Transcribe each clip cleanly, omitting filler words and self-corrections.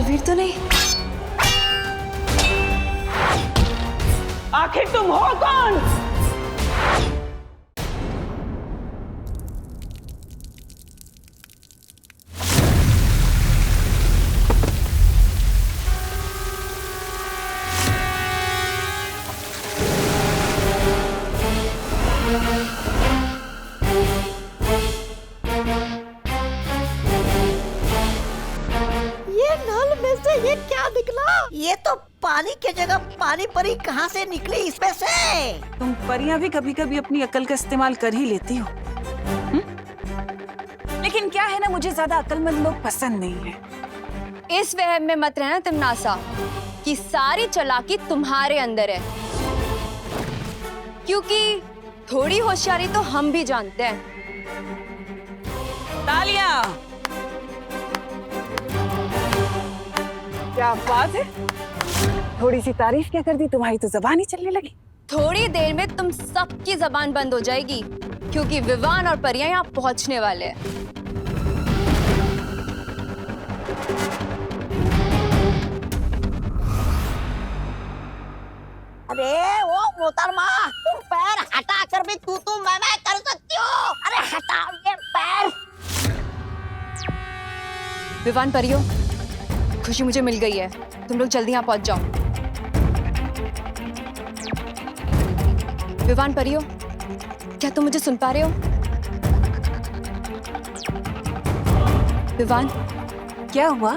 बालवीर तो नहीं? आखिर तुम हो कौन? ये क्या निकला? ये तो पानी की जगह पानी परी कहाँ से निकली इसमें से? तुम परियां भी कभी कभी अपनी अकल का इस्तेमाल कर ही लेती हो। लेकिन क्या है ना, मुझे ज्यादा अकलमंद लोग पसंद नहीं है। इस वहम में मत रहना तिमनासा कि सारी चालाकी तुम्हारे अंदर है, क्योंकि थोड़ी होशियारी तो हम भी जानते हैं। तालियां! क्या बात है, थोड़ी सी तारीफ क्या कर दी, तुम्हारी तो जबान ही चलने लगी। थोड़ी देर में तुम सबकी जबान बंद हो जाएगी, क्योंकि विवान और परियां यहाँ पहुंचने वाले हैं। अरे वो मोहतरमा, तुम पैर हटा कर भी तू मैं कर सकती हो। अरे हटाओ ये पैर। विवान, परियों, खुशी मुझे मिल गई है, तुम लोग जल्दी यहाँ पहुंच जाओ। विवान, परियों, क्या तुम मुझे सुन पा रहे हो? विवान, क्या हुआ?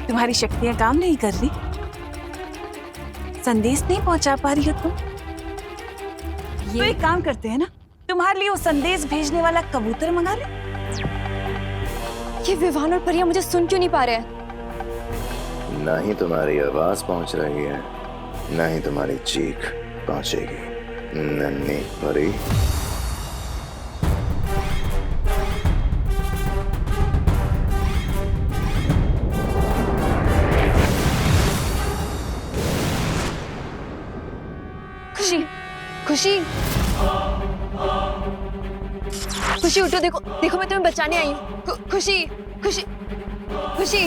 तुम्हारी शक्तियां काम नहीं कर रही? संदेश नहीं पहुंचा पा रही हो तुम? तो एक काम करते हैं ना, तुम्हारे लिए वो संदेश भेजने वाला कबूतर मंगा ले। ये विवान और परियां मुझे सुन क्यों नहीं पा रहे हैं? ना ही तुम्हारी आवाज पहुंच रही है, ना ही तुम्हारी चीख पहुंचेगी, नन्ही परी। खुशी, खुशी, खुशी उठो, देखो देखो, मैं तुम्हें बचाने आई हूँ। खुशी, खुशी, खुशी।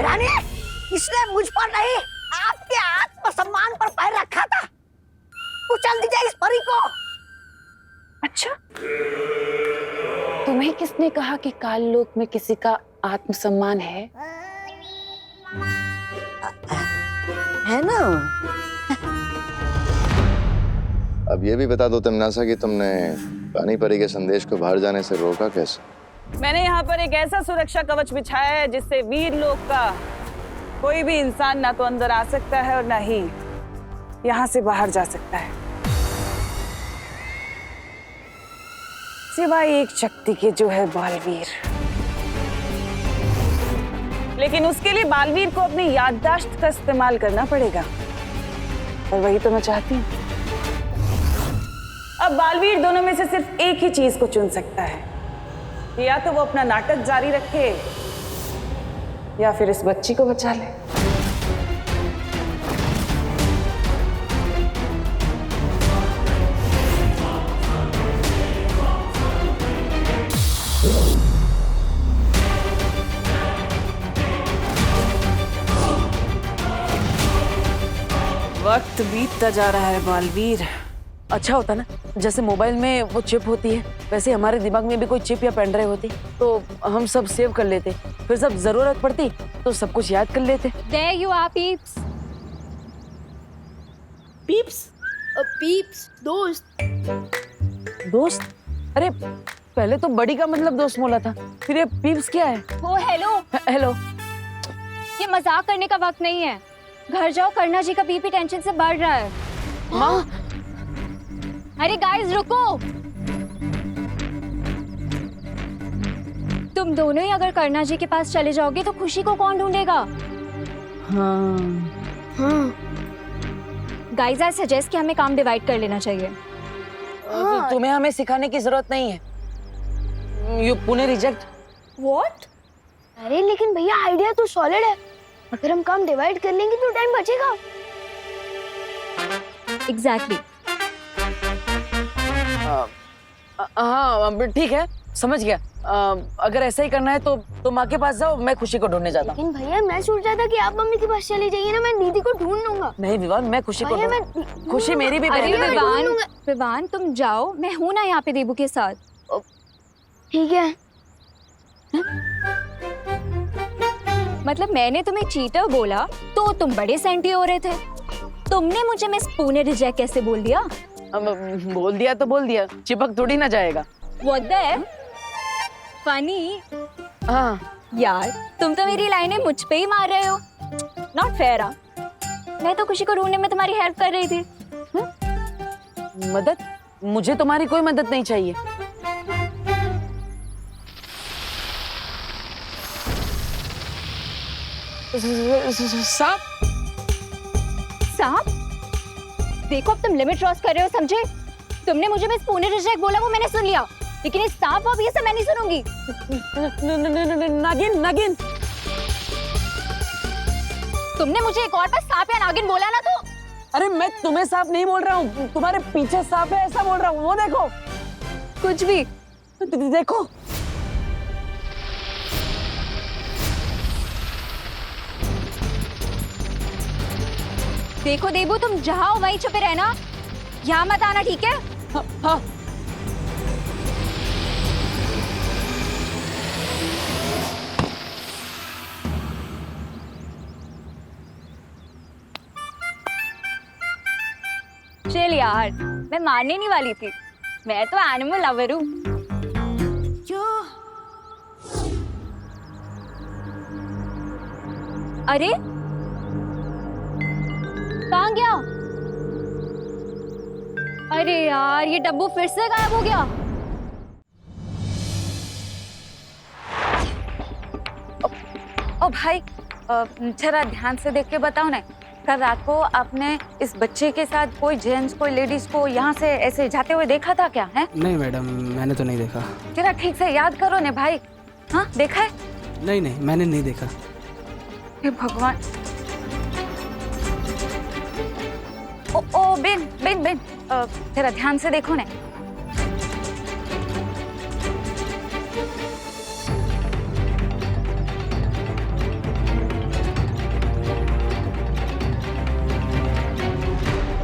रानी, इसने मुझ पर नहीं, आपके आत्मसम्मान पर पैर रखा था। कुचल दीजिए इस परी को। अच्छा, तुम्हें किसने कहा कि काल लोक में किसी का आत्मसम्मान है? है ना? अब ये भी बता दो तिमनासा कि तुमने पानी परी के संदेश को बाहर जाने से रोका कैसे? मैंने यहाँ पर एक ऐसा सुरक्षा कवच बिछाया है जिससे वीर लोक का कोई भी इंसान ना तो अंदर आ सकता है और ना ही यहाँ से बाहर जा सकता है, सिवाय एक शक्ति के, जो है बालवीर। लेकिन उसके लिए बालवीर को अपनी याददाश्त का इस्तेमाल करना पड़ेगा, और वही तो मैं चाहती हूँ। अब बालवीर दोनों में से सिर्फ एक ही चीज को चुन सकता है, या तो वो अपना नाटक जारी रखे या फिर इस बच्ची को बचा ले। वक्त बीतता जा रहा है बालवीर। अच्छा होता ना, जैसे मोबाइल में वो चिप होती है, वैसे हमारे दिमाग में भी कोई चिप या पेन ड्राइव होती तो हम सब सेव कर लेते, फिर जब जरूरत पड़ती तो सब कुछ याद कर लेते। There you are, peeps. Peeps? Peeps, दोस्त। दोस्त? अरे पहले तो बड़ी का मतलब दोस्त बोला था, फिर ये पीप्स क्या है? Oh hello, hello. ये मजाक करने का वक्त नहीं है। घर जाओ, करना जी का बीपी टेंशन से बढ़ रहा है। माँ? अरे गाइस रुको, तुम दोनों ही अगर करना जी के पास चले जाओगे तो खुशी को कौन ढूंढेगा? हाँ। गाइस आई सजेस्ट कि हमें काम डिवाइड कर लेना चाहिए। तुम्हें हमें सिखाने की जरूरत नहीं है, यू पुणे रिजेक्ट। व्हाट? अरे लेकिन भैया आइडिया तो सॉलिड है। अगर हम काम डिवाइड कर लेंगे तो टाइम बचेगा। एग्जैक्टली। हाँ ठीक है, समझ गया। अगर ऐसा ही करना है तो माँ के पास जाओ, मैं खुशी को ढूंढने जाता हूँ। लेकिन भैया मैं सोच रहा था कि आप मम्मी के पास चले जाइए ना, मैं दीदी को ढूंढ लूंगा। नहीं विवान, मैं खुशी को भैया, खुशी मेरी भी बहन अरे है। मैं विवान, ढूंढूंगा। विवान तुम जाओ, मैं हूं ना यहाँ पे देबू के साथ। ठीक है। मतलब मैंने तुम्हें चीटर बोला तो तुम बड़े सेंटी हो रहे थे। तुमने मुझे मिस पुणे रिजेक्ट कैसे बोल दिया? बोल दिया तो बोल दिया, चिपक थोड़ी ना जाएगा। What the heck? फनी। हाँ यार तुम तो मेरी लाइनें मुझ पे ही मार रहे हो। Not fair. मैं तो खुशी को ढूंढने में तुम्हारी हेल्प कर रही थी। मदद? मुझे तुम्हारी कोई मदद नहीं चाहिए। सांप? सांप? देखो अब तुम लिमिट क्रॉस कर रहे हो, समझे? तुमने मुझे मिस पुणे रिजेक्ट बोला, वो मैंने सुन लिया, लेकिन इस सांप वाप ये सब मैं नहीं सुनूंगी। नागिन नागिन। तुमने मुझे एक और बार सांप या नागिन बोला ना तो। अरे मैं तुम्हें सांप नहीं बोल रहा हूँ, तुम्हारे पीछे सांप है ऐसा बोल रहा हूँ। वो देखो। कुछ भी। देखो। देखो देबू, तुम जहाँ हो वहीं छुपे रहना, यहाँ मत आना, ठीक है? हाँ, हाँ। चल यार, मैं मारने नहीं वाली थी, मैं तो एनिमल लवर हूँ। अरे कहाँ गया? अरे यार ये डब्बू फिर से गायब हो गया। ओ भाई, जरा ध्यान से देख के बताओ ना, कल रात को आपने इस बच्चे के साथ कोई जेंट्स कोई लेडीज को यहाँ से ऐसे जाते हुए देखा था क्या है? नहीं मैडम, मैंने तो नहीं देखा। जरा ठीक से याद करो ने भाई। हाँ देखा है? नहीं नहीं, मैंने नहीं देखा। हे भगवान। ओ बेन बेन बेन, जरा ध्यान से देखो ने।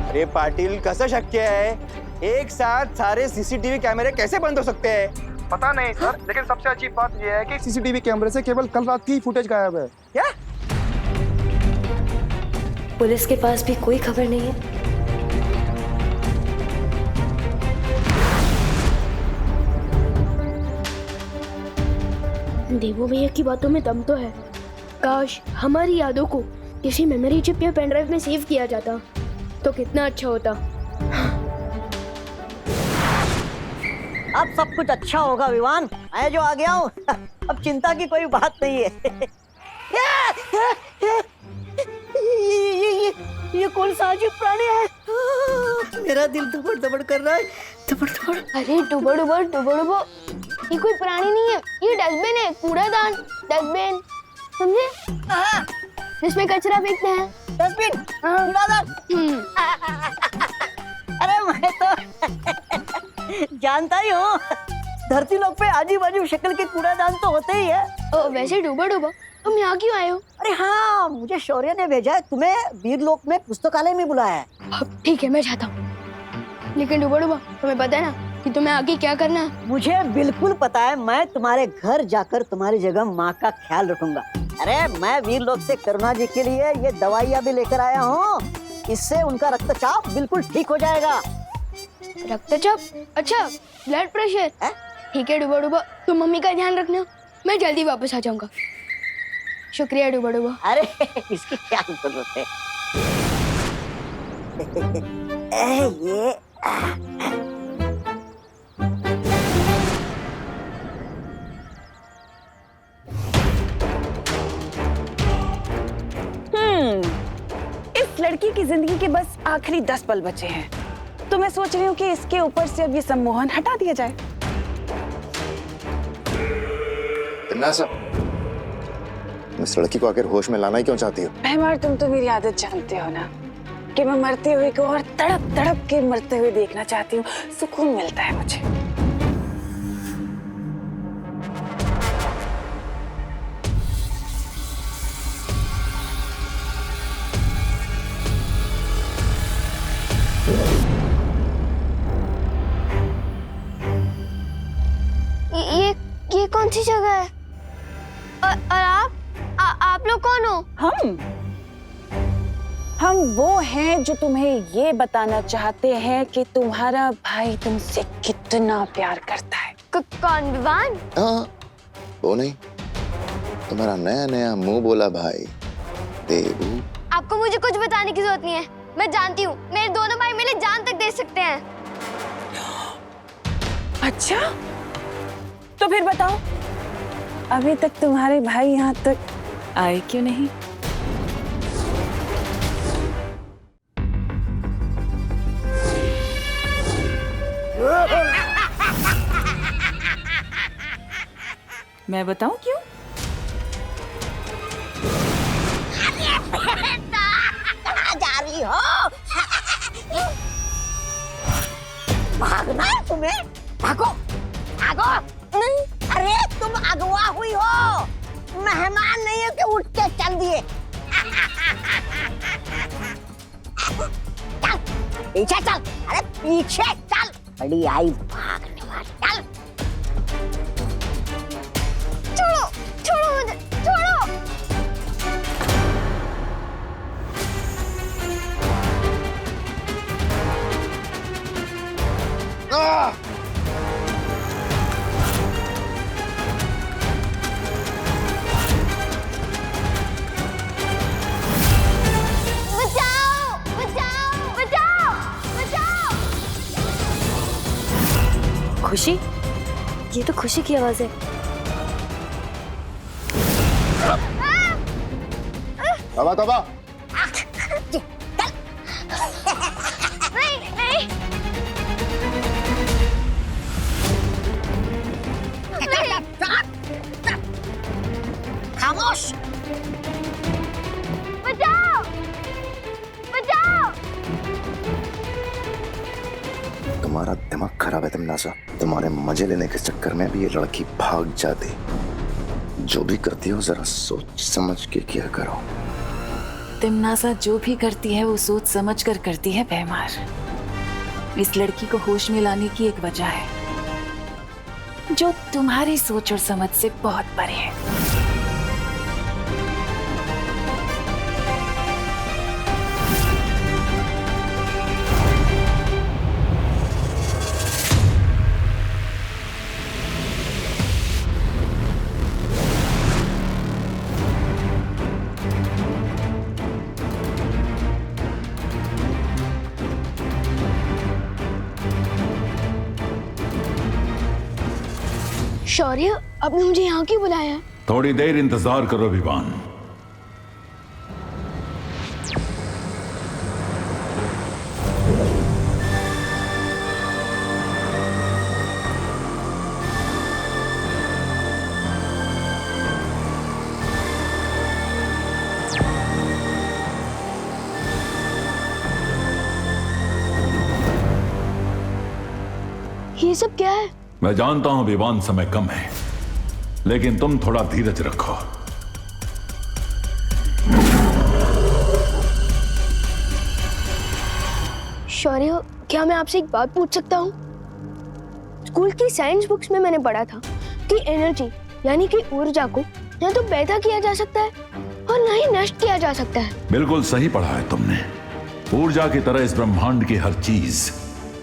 अरे पाटिल, कसं शक्य है? एक साथ सारे सीसीटीवी कैमरे कैसे बंद हो सकते हैं? पता नहीं सर, लेकिन सबसे अच्छी बात यह है कि सीसीटीवी कैमरे से केवल कल रात की फुटेज गायब है। क्या? पुलिस के पास भी कोई खबर नहीं है। देवो भैया की बातों में दम तो है। काश हमारी यादों को किसी मेमोरी चिप या पेन ड्राइव में सेव किया जाता तो कितना अच्छा होता। अब सब कुछ अच्छा होगा विवान, मैं जो आ गया हूँ। अब चिंता की कोई बात नहीं है। ये कौन सा अजीब प्राणी है? मेरा दिल धड़बड़ धड़बड़ कर रहा है, धड़बड़ धड़बड़। अरे डुबो डुबो डुबो डुबो, ये कोई प्राणी नहीं है, ये डस्टबिन है, कूड़ादान। डस्टबिन समझे, इसमें कचरा फेंकते हैं। डस्टबिन, कूड़ादान। अरे मैं तो जानता ही हूँ, धरती लोक पे आजू बाजू शक्ल के कूड़ादान तो होते ही है। वैसे डुबो डुबो, तुम यहाँ क्यों आए हो? अरे हाँ, मुझे शौर्य ने भेजा है, तुम्हें वीरलोक में पुस्तकालय में बुलाया है। ठीक है, मैं जाता हूँ। लेकिन डुबो डुबो, तुम्हें पता है ना कि तुम्हें आगे क्या करना है? मुझे बिल्कुल पता है, मैं तुम्हारे घर जाकर तुम्हारी जगह माँ का ख्याल रखूंगा। अरे मैं वीरलोक से करुणा जी के लिए ये दवाइयाँ भी लेकर आया हूँ, इससे उनका रक्तचाप बिल्कुल ठीक हो जाएगा। रक्तचाप? अच्छा, ब्लड प्रेशर। ठीक है डुबो डुबो, तुम मम्मी का ध्यान रखना, मैं जल्दी वापस आ जाऊंगा। शुक्रिया डुबो डुबो। अरे इसकी क्या जरूरत है? ये इस लड़की की जिंदगी के बस आखिरी 10 पल बचे हैं, तो मैं सोच रही हूँ कि इसके ऊपर से अब ये सम्मोहन हटा दिया जाए। नासा, इस लड़की को आखिर होश में लाना ही क्यों चाहती हो? भैमार, तुम तो मेरी आदत जानते हो ना कि मैं मरते हुए को और तड़प तड़प के मरते हुए देखना चाहती हूँ। सुकून मिलता है मुझे। ये कौन सी जगह है? और आप लोग कौन हो? हम वो हैं जो तुम्हें ये बताना चाहते हैं कि तुम्हारा भाई तुमसे कितना प्यार करता है। कौन, विवान? हाँ, वो नहीं, तुम्हारा नया नया मुंह बोला भाई देवू। आपको मुझे कुछ बताने की जरूरत नहीं है, मैं जानती हूँ मेरे दोनों भाई मेरे जान तक दे सकते हैं। अच्छा, तो फिर बताओ, अभी तक तुम्हारे भाई यहाँ तक आए क्यों नहीं? मैं बताऊं क्यों? कहाँ जा रही हो? भागना है तुम्हें? भागो, भागो। नहीं, अरे तुम अगवा हुई हो, मेहमान नहीं हो कि उठ के चल दिए। चल पीछे चल, अरे पीछे चल, बड़ी आई भागने वाली। चल, छोड़ो, छोड़ो मुझे, छोड़ो। बचाओ, बचाओ, बचाओ, बचाओ। खुशी, ये तो खुशी की आवाज है। तबा तबा, नहीं, नहीं, खामोश। बचाओ, बचाओ। तुम्हारा दिमाग खराब है तमन्नासा। तुम्हारे मजे लेने के चक्कर में भी ये लड़की भाग जाती। जो भी करती हो जरा सोच समझ के किया करो। तिमनासा जो भी करती है वो सोच समझ कर करती है भैमार। इस लड़की को होश में लाने की एक वजह है जो तुम्हारी सोच और समझ से बहुत परे है। शौर्य, आपने मुझे यहाँ क्यों बुलाया है? थोड़ी देर इंतजार करो विवान। ये सब क्या है? मैं जानता हूं विवान, समय कम है, लेकिन तुम थोड़ा धीरज रखो। शौर्य, क्या मैं आपसे एक बात पूछ सकता हूँ? स्कूल की साइंस बुक्स में मैंने पढ़ा था कि एनर्जी यानी कि ऊर्जा को न तो पैदा किया जा सकता है और न ही नष्ट किया जा सकता है। बिल्कुल सही पढ़ा है तुमने। ऊर्जा की तरह इस ब्रह्मांड की हर चीज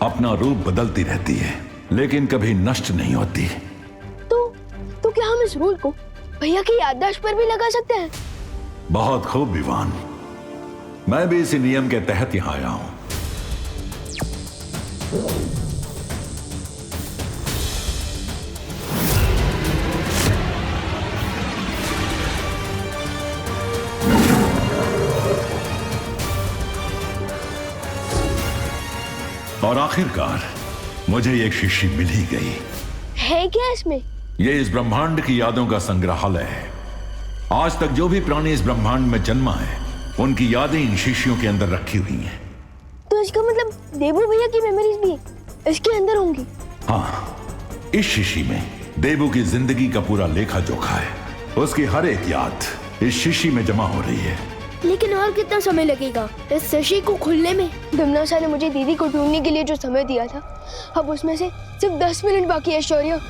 अपना रूप बदलती रहती है, लेकिन कभी नष्ट नहीं होती। तो क्या हम इस रूल को भैया की याददाश्त पर भी लगा सकते हैं? बहुत खूब विवान, मैं भी इसी नियम के तहत यहां आया हूं। और आखिरकार मुझे एक शीशी मिल ही गई। है क्या इसमें? ये इस ब्रह्मांड की यादों का संग्रहालय है। आज तक जो भी प्राणी इस ब्रह्मांड में जन्मा है, उनकी यादें इन शीशियों के अंदर रखी हुई हैं। तो इसका मतलब देबू भैया की मेमोरीज भी इसके अंदर होंगी? हाँ, इस शीशी में देबू की जिंदगी का पूरा लेखा जोखा है। उसकी हर एक याद इस शीशी में जमा हो रही है। लेकिन और कितना समय लगेगा इस शीशी को खुलने में? दमनाशा ने मुझे दीदी को ढूंढने के लिए जो समय दिया था, अब उसमें से सिर्फ 10 मिनट बाकी है शौर्य।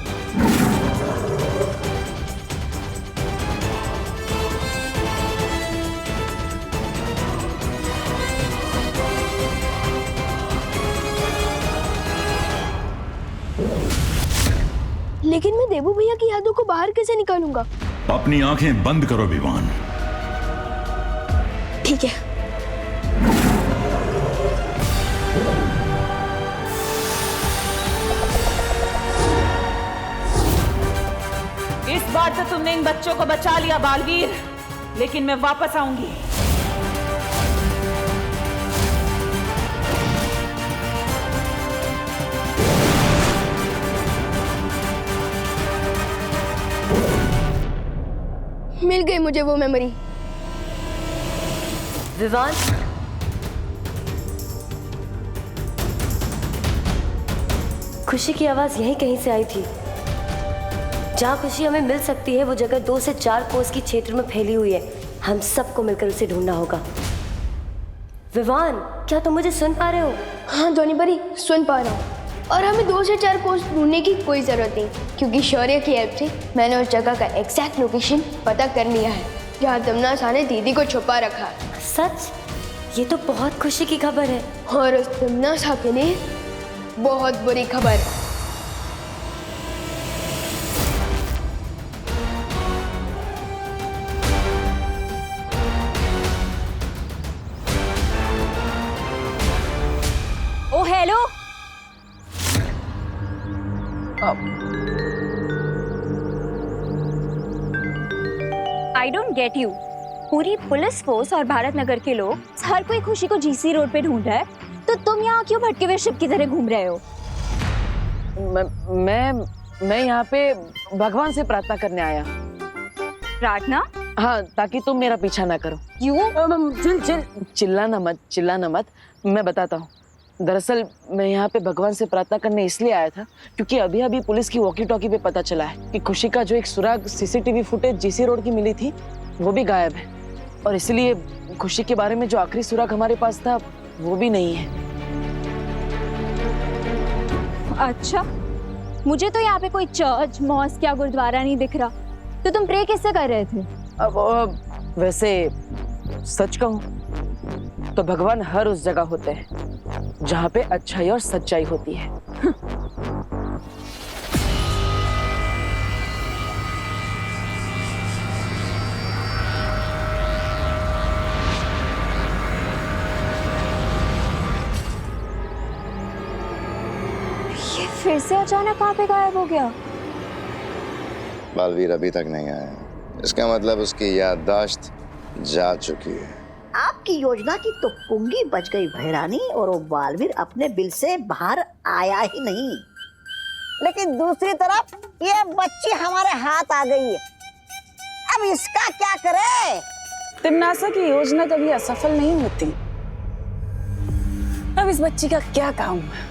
लेकिन मैं देबू भैया की यादों को बाहर कैसे निकालूंगा? अपनी आंखें बंद करो विवान। ठीक है। इस बार तो तुमने इन बच्चों को बचा लिया बालवीर, लेकिन मैं वापस आऊंगी। मिल गई मुझे वो मेमोरी। विवान, खुशी की आवाज यहीं कहीं से आई थी। जहाँ खुशी हमें मिल सकती है वो जगह 2 से 4 कोस की क्षेत्र में फैली हुई है। हम सबको मिलकर उसे ढूंढना होगा। विवान, क्या तुम मुझे सुन पा रहे हो? हाँ ध्वनि परी, सुन पा रहा हूँ। और हमें 2 से 4 कोस ढूंढने की कोई जरूरत नहीं, क्योंकि शौर्य की हेल्प से मैंने उस जगह का एग्जैक्ट लोकेशन पता कर लिया है जहाँ दमनाशा ने दीदी को छुपा रखा है। सच? ये तो बहुत खुशी की खबर है। और उस दमनाशा के लिए बहुत बुरी खबर है। Oh hello, I don't get you. पूरी पुलिस फोर्स और भारत नगर के लोग, हर कोई खुशी को जीसी रोड पे ढूंढ रहा है, तो तुम यहाँ क्यों भटके हुए शिप की तरह घूम रहे हो? मैं यहाँ पे भगवान से प्रार्थना करने आया। प्रार्थना? हाँ, ताकि तुम मेरा पीछा ना करो। क्यों? चिल्लाना मत। मैं बताता हूँ। दरअसल मैं यहाँ पे भगवान से प्रार्थना करने इसलिए आया था क्योंकि अभी अभी पुलिस की वॉकी टॉकी पे पता चला है कि खुशी का जो एक सुराग सीसीटीवी फुटेज जीसी रोड की मिली थी वो भी गायब है, और इसलिए खुशी के बारे में जो आखिरी सुराग हमारे पास था वो भी नहीं है। अच्छा, मुझे तो यहाँ पे कोई चर्च, मॉस्क या गुरुद्वारा नहीं दिख रहा, तो तुम प्रे किससे कर रहे थे? अब वैसे सच कहूँ तो भगवान हर उस जगह होते हैं जहाँ पे अच्छाई और सच्चाई होती है। ये फिर से अचानक कहाँ पे गायब हो गया? बालवीर अभी तक नहीं आया, इसका मतलब उसकी याददाश्त जा चुकी है। आपकी योजना की तो पुंगी बच गई भैरानी, और वो बालवीर अपने बिल से बाहर आया ही नहीं। लेकिन दूसरी तरफ ये बच्ची हमारे हाथ आ गई है, अब इसका क्या करे? तिमनासा की योजना कभी असफल नहीं होती। अब इस बच्ची का क्या काम है?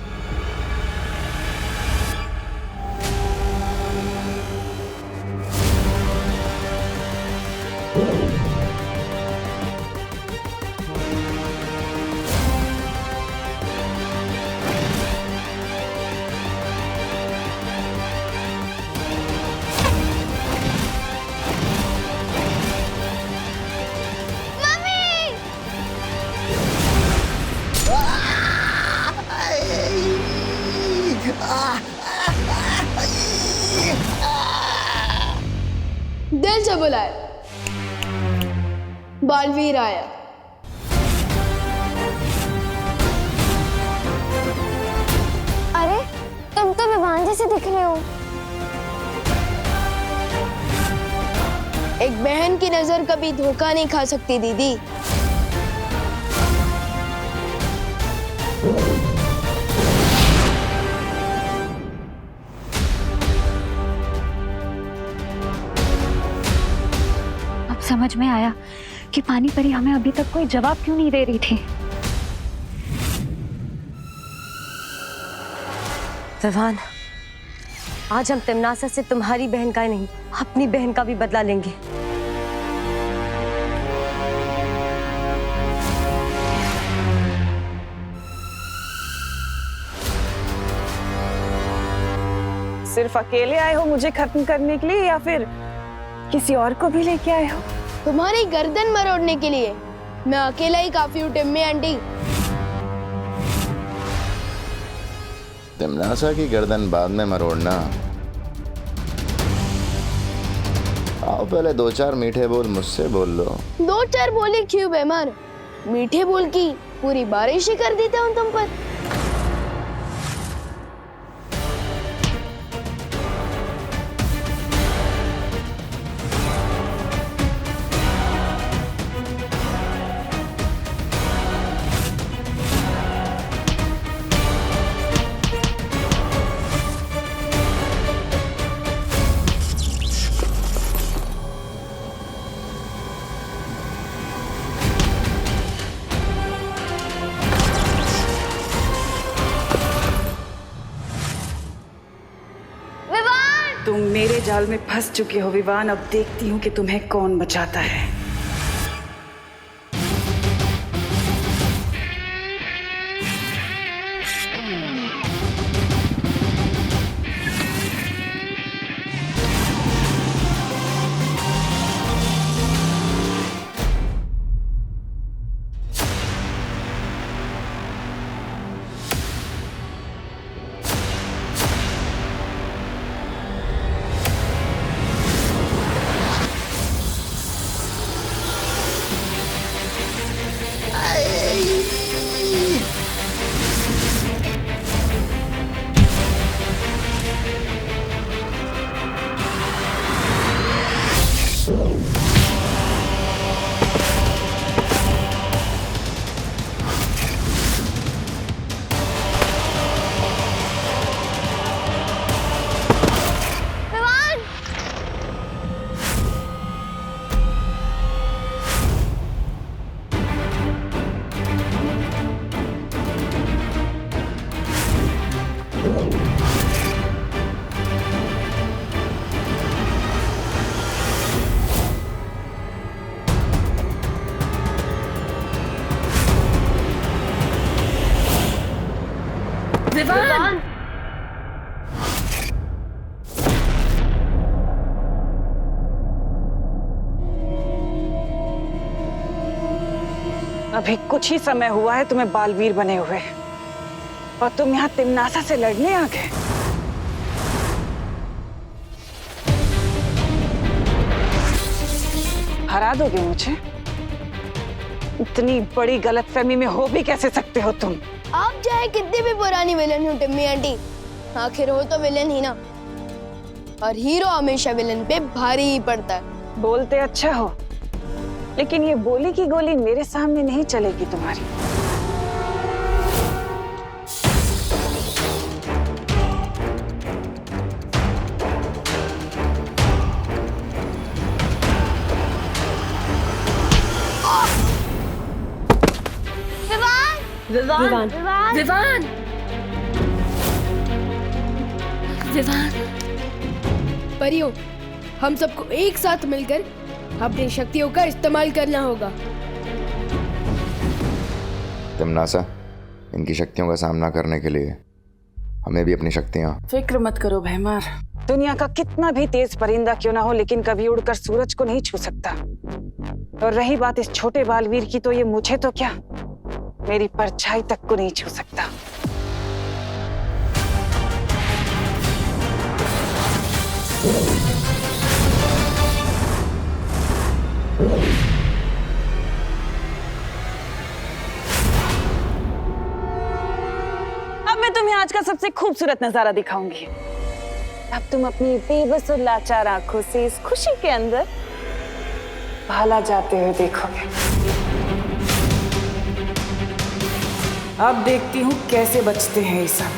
दिल से बुलाए, बालवीर आया। अरे, तुम तो विवान जैसे दिख रहे हो। एक बहन की नजर कभी धोखा नहीं खा सकती दीदी। समझ में आया कि पानी परी हमें अभी तक कोई जवाब क्यों नहीं दे रही थी। विवान, आज हम तिमनासा से तुम्हारी बहन का ही नहीं, अपनी बहन का भी बदला लेंगे। सिर्फ अकेले आए हो मुझे खत्म करने के लिए या फिर किसी और को भी लेके आए हो? तुम्हारी गर्दन मरोड़ने के लिए। मैं अकेला ही काफी हूँ टिम्मी आंटी। तिमनासा की गर्दन बाद में मरोड़ना। आओ पहले 2-4 मीठे बोल मुझसे बोल लो। 2-4 बोले क्यों बेमार? मीठे बोल की पूरी बारिश ही कर देता हूँ तुम पर। तुम मेरे जाल में फंस चुके हो विवान। अब देखती हूँ कि तुम्हें कौन बचाता है। विवान! अभी कुछ ही समय हुआ है तुम्हें बालवीर बने हुए और तुम यहाँ तिमनासा से लड़ने आ गए। हरा दोगे मुझे? इतनी बड़ी गलतफहमी में हो भी कैसे सकते हो तुम? आप चाहे कितनी भी पुरानी विलन हो टिम्मी आंटी, आखिर हो तो विलन ही ना, और हीरो हमेशा विलन पे भारी ही पड़ता है। बोलते अच्छा हो, लेकिन ये बोली की गोली मेरे सामने नहीं चलेगी तुम्हारी। विवान! विवान! विवान! परियों, हम सबको एक साथ मिलकर अपनी शक्तियों का इस्तेमाल करना होगा। तिमनासा, इनकी शक्तियों का सामना करने के लिए हमें भी अपनी शक्तियां। फिक्र मत करो भैमार, दुनिया का कितना भी तेज परिंदा क्यों ना हो, लेकिन कभी उड़कर सूरज को नहीं छू सकता। और रही बात इस छोटे बालवीर की, तो ये मुझे तो क्या, मेरी परछाई तक को नहीं छू सकता। अब मैं तुम्हें आज का सबसे खूबसूरत नजारा दिखाऊंगी। अब तुम अपनी बेबस और लाचार आंखों से इस खुशी के अंदर भाला जाते हुए देखोगे। अब देखती हूँ कैसे बचते हैं ये सब।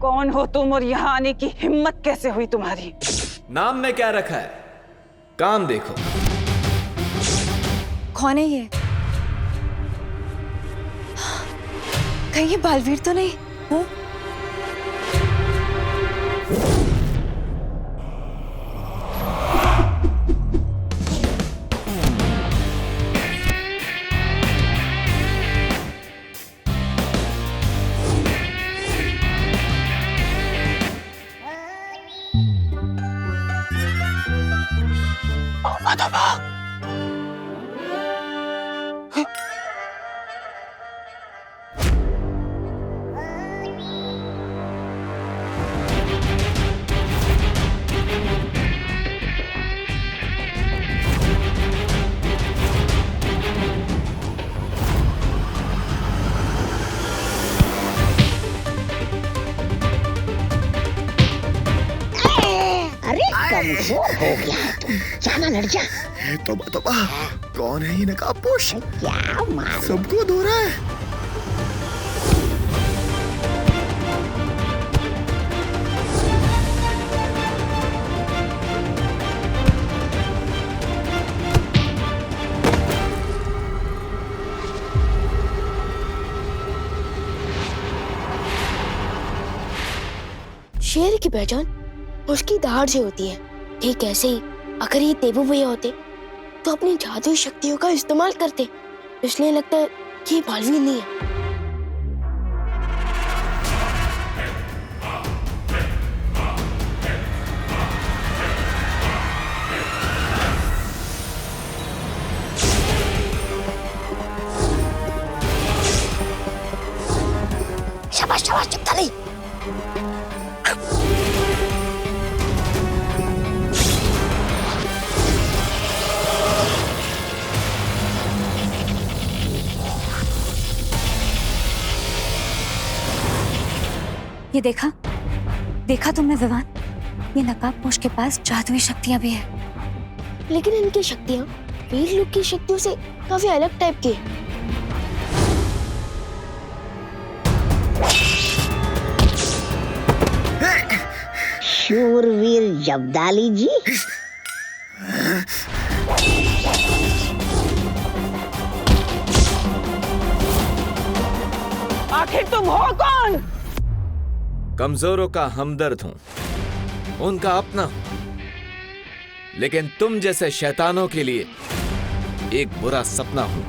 कौन हो तुम और यहाँ आने की हिम्मत कैसे हुई तुम्हारी? नाम में क्या रखा है, काम देखो। कौन है ये? कहीं ये बालवीर तो नहीं? हाँ? कमजोर हो गया है तुम, जाना लड़ जा। तोबा कौन है ये नकाबपोश? क्या मालूम? सबको धो रहा है। शेर की पहचान उसकी दहाड़ से होती है। ठीक ऐसे ही अगर ये देवू भैया होते तो अपनी जादुई शक्तियों का इस्तेमाल करते, इसलिए लगता है कि ये बालवीर नहीं है। शाबाश शाबाश, चुप नहीं। ये देखा तुमने विवान? ये नकाबपोश के पास जादुई शक्तियां भी है। लेकिन इनकी शक्तियां वीर लोग की शक्तियों से काफी अलग टाइप की है। शूरवीर जब्दाली जी, आखिर तुम हो कौन? कमजोरों का हमदर्द हूं, उनका अपना हूं, लेकिन तुम जैसे शैतानों के लिए एक बुरा सपना हूं।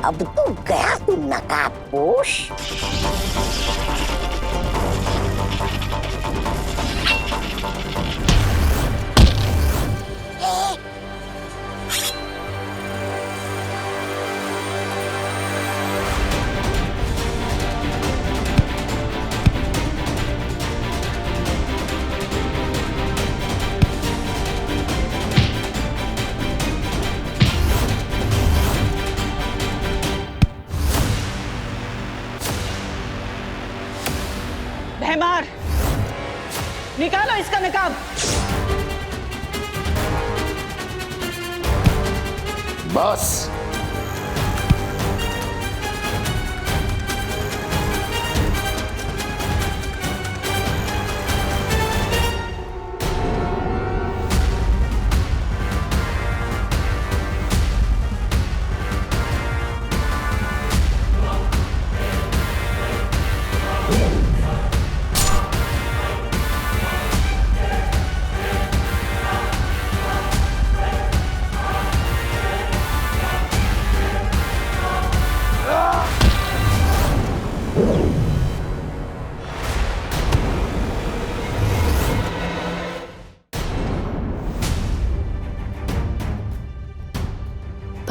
अब तो गया तू नकाबपोश। भैमार, निकालो इसका नकाब। बस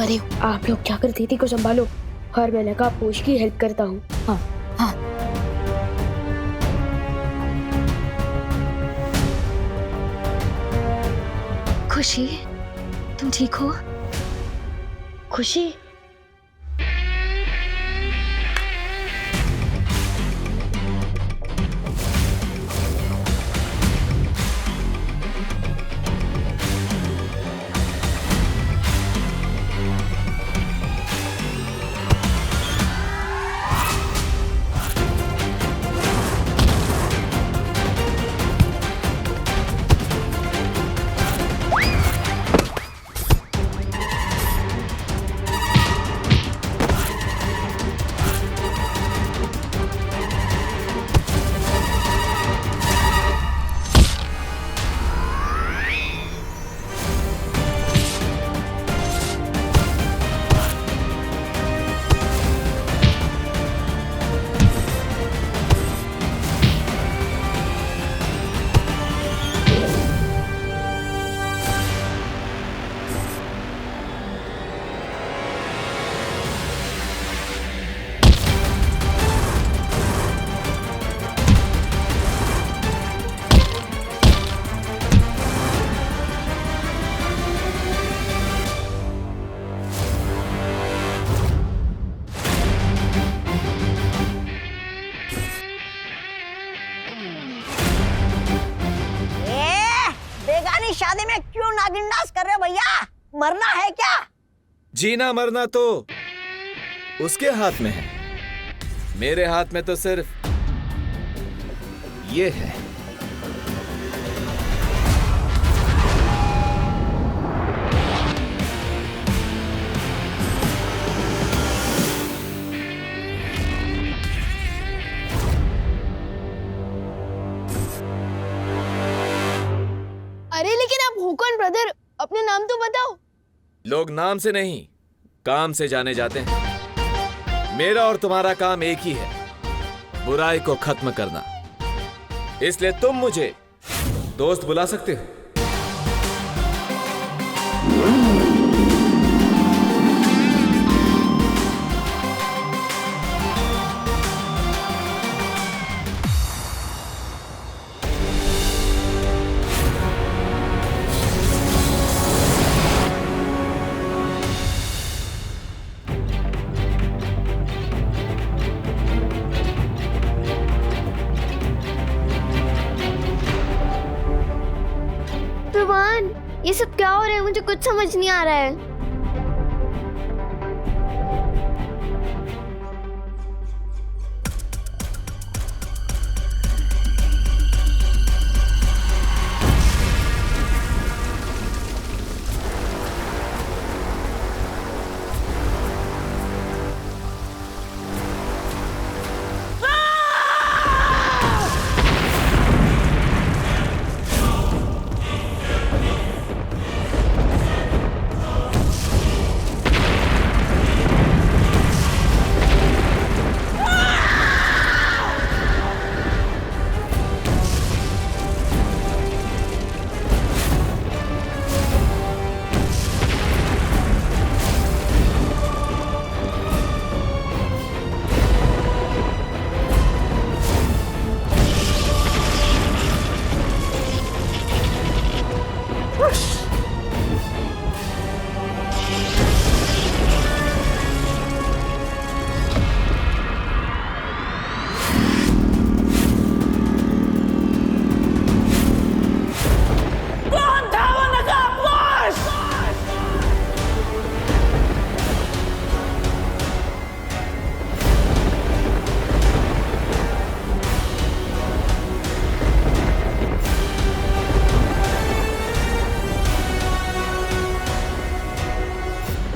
परे हूँ। आप लोग जाकर दीदी को संभालो और मैं नकाब पोश की हेल्प करता हूँ। हाँ हाँ। खुशी, तुम ठीक हो? खुशी, बेगानी शादी में क्यों नागिन डांस कर रहे हो भैया? मरना है क्या? जीना मरना तो उसके हाथ में है, मेरे हाथ में तो सिर्फ ये है। अरे लेकिन आप हो कौन ब्रदर? अपने नाम तो बताओ। लोग नाम से नहीं, काम से जाने जाते हैं। मेरा और तुम्हारा काम एक ही है, बुराई को खत्म करना। इसलिए तुम मुझे दोस्त बुला सकते हो। ये सब क्या हो रहा है? मुझे कुछ समझ नहीं आ रहा है।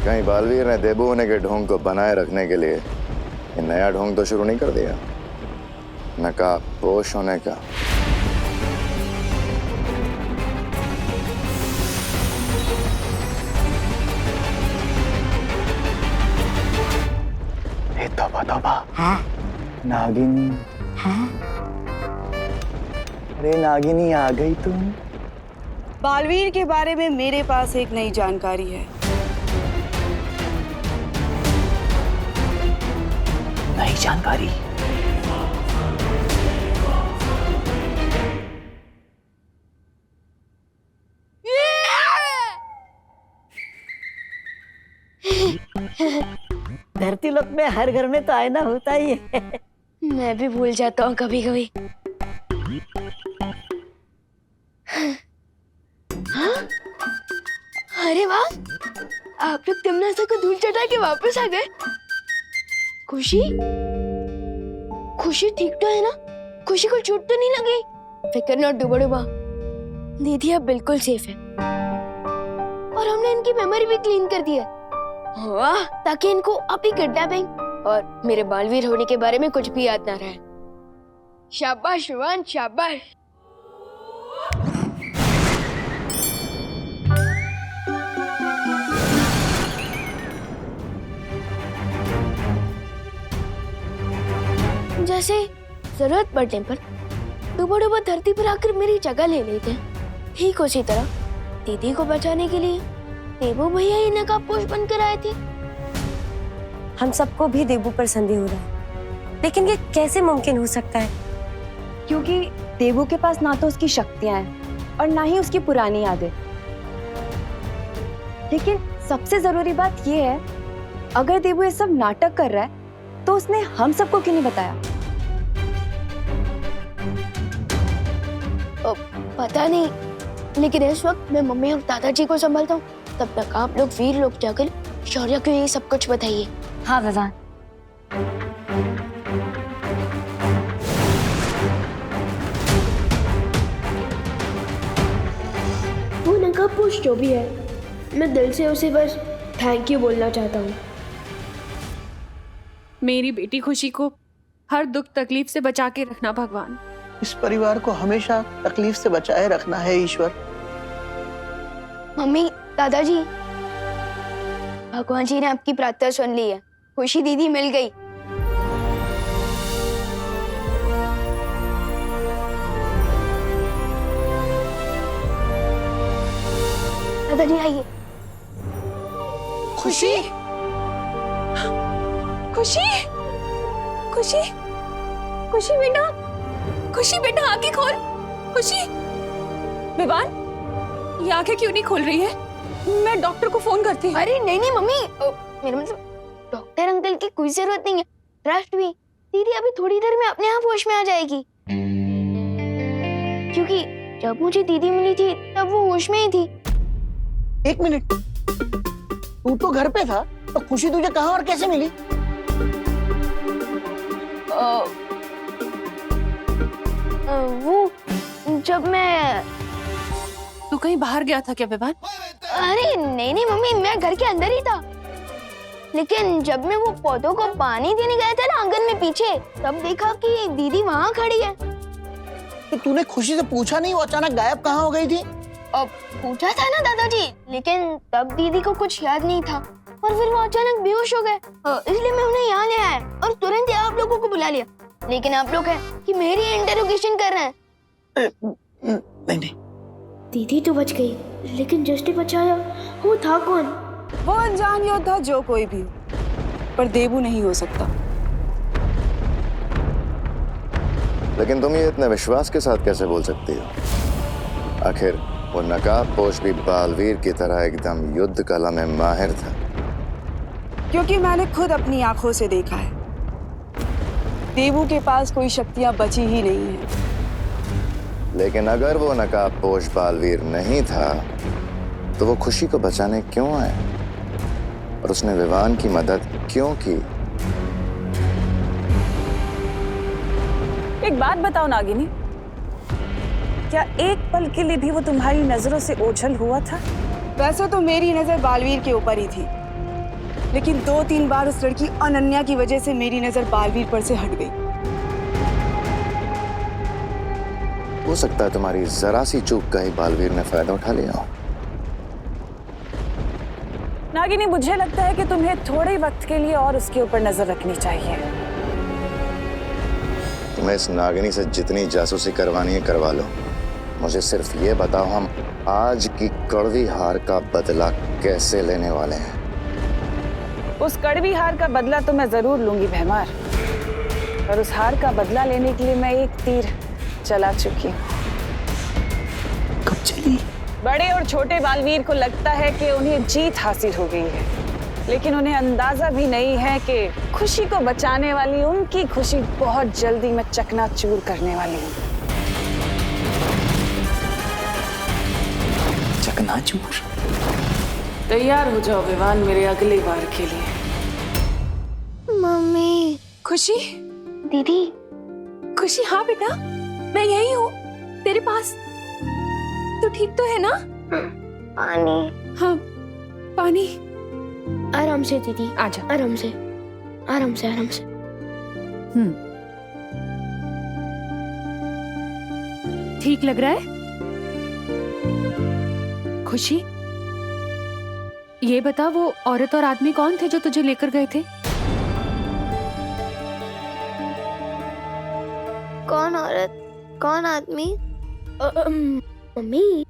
कहीं बालवीर ने देबू होने के ढोंग को बनाए रखने के लिए ये नया ढोंग तो शुरू नहीं कर दिया, नकाब पोश होने का। तौबा तौबा। हाँ? नागिनी। हाँ? अरे नागिनी आ गई तुम। बालवीर के बारे में मेरे पास एक नई जानकारी है। नई जानकारी। धरती लोक में हर घर में तो आईना होता ही है। मैं भी भूल जाता हूँ कभी कभी। हाँ? अरे वाह, आप लोग तिमनासा को धूल चटा के वापस आ गए। खुशी खुशी ठीक तो है ना? खुशी को चोट तो नहीं लगी? फिक्र न डुबा डुबा, दीदी अब बिल्कुल सेफ है और हमने इनकी मेमोरी भी क्लीन कर दी है। वाह, ताकि इनको अभी किडनैपिंग और मेरे बालवीर होने के बारे में कुछ भी याद ना रहे। शाबाश रोहन, शाबाश। जैसे जरूरत पड़ने पर डूबा डूबा धरती पर आकर मेरी जगह ले लेते हैं, ठीक उसी तरह दीदी को बचाने के लिए देबू भैया ही नकाबपोश बनकर आए थे। हम सबको भी देबू पर संदेह हो रहा है, लेकिन ये कैसे मुमकिन हो सकता है? क्योंकि देबू के पास ना तो उसकी शक्तियां हैं और ना ही उसकी पुरानी यादें। लेकिन सबसे जरूरी बात ये है, अगर देबू ये सब नाटक कर रहा है तो उसने हम सबको क्यों नहीं बताया? पता नहीं, लेकिन इस वक्त मैं मम्मी और दादाजी को संभालता हूँ। तब तक आप लोग वीर लोग जाकर शौर्य को ये सब कुछ बताइए। हाँ विवान। वो नकाबपोश जो भी है, मैं दिल से उसे बस थैंक यू बोलना चाहता हूँ। मेरी बेटी खुशी को हर दुख तकलीफ से बचा के रखना भगवान। इस परिवार को हमेशा तकलीफ से बचाए रखना है ईश्वर। मम्मी, दादाजी, भगवान जी ने आपकी प्रार्थना सुन ली है। खुशी दीदी मिल गई। दादाजी आइए। खुशी, खुशी, खुशी, खुशी बेटा, खुशी बेटा आंखें खोल। खुशी, विवान ये आंखें क्यों नहीं खोल रही है? मैं डॉक्टर को फोन करती हूँ। अरे नहीं नहीं मम्मी, मेरा मतलब डॉक्टर अंकल की कोई जरूरत नहीं है। ट्रस्ट भी, दीदी अभी थोड़ी देर में अपने आप होश में आ जाएगी। क्योंकि जब मुझे दीदी मिली थी तब वो होश में ही थी। एक मिनट, तू तो घर पे था, तो खुशी तुझे कहाँ और कैसे मिली? वो जब मैं तू कहीं बाहर गया था क्या विवान? अरे नहीं नहीं मम्मी, मैं घर के अंदर ही था। लेकिन जब मैं वो पौधों को पानी देने गया था ना आंगन में पीछे, तब देखा कि दीदी वहाँ खड़ी है। तो तूने खुशी से पूछा नहीं वो अचानक गायब कहाँ हो गई थी? अब पूछा था ना दादाजी, लेकिन तब दीदी को कुछ याद नहीं था और फिर वो अचानक बेहोश हो गए। इसलिए मैं उन्हें यहाँ ले आया और तुरंत ही आप लोगों को बुला लिया। लेकिन आप लोग हैं कि मेरी इंटरोगेशन कर रहे हैं। नहीं नहीं, दीदी तो बच गई, लेकिन जिसने बचाया वो था कौन? वो अनजान योद्धा जो कोई भी हो, पर देबू नहीं हो सकता। लेकिन तुम ये इतने विश्वास के साथ कैसे बोल सकती हो? आखिर वो नकाबपोश भी बालवीर की तरह एकदम युद्ध कला में माहिर था। क्योंकि मैंने खुद अपनी आंखों से देखा है, देबू के पास कोई शक्तियां बची ही नहीं है। लेकिन अगर वो नकाबपोश बालवीर नहीं था तो वो खुशी को बचाने क्यों आया और उसने विवान की मदद क्यों की? एक बात बताओ नागिनी, क्या एक पल के लिए भी वो तुम्हारी नजरों से ओझल हुआ था? वैसे तो मेरी नजर बालवीर के ऊपर ही थी, लेकिन 2-3 बार उस लड़की अनन्या की वजह से मेरी नजर बालवीर पर से हट गई। हो सकता है तुम्हारी जरा सी चूक का ही बालवीर ने फायदा उठा लिया हो। नागिनी, मुझे लगता है कि तुम्हें थोड़े वक्त के लिए और उसके ऊपर नजर रखनी चाहिए। तुम्हें इस नागिनी से जितनी जासूसी करवानी है करवा लो। मुझे सिर्फ ये बताओ, हम आज की कड़वी हार का बदला कैसे लेने वाले हैं? उस कड़वी हार का बदला तो मैं जरूर लूंगी भैमार, और उस हार का बदला लेने के लिए मैं एक तीर चला चुकी हूँ। कब चली? बड़े और छोटे बालवीर को लगता है कि उन्हें जीत हासिल हो गई है, लेकिन उन्हें अंदाजा भी नहीं है कि खुशी को बचाने वाली उनकी खुशी बहुत जल्दी मैं चकनाचूर करने वाली हूँ। चकनाचूर? तैयार हो जाओ विवान मेरे अगले वार के लिए। मम्मी। खुशी। दीदी। खुशी, हाँ बेटा, मैं यही हूँ तेरे पास। तू ठीक तो है ना? पानी। हाँ, पानी। आराम से दीदी, आजा। आराम से, आराम से, आराम से। ठीक लग रहा है? खुशी, ये बता वो औरत और आदमी कौन थे जो तुझे लेकर गए थे? कौन औरत, कौन आदमी? मम्मी,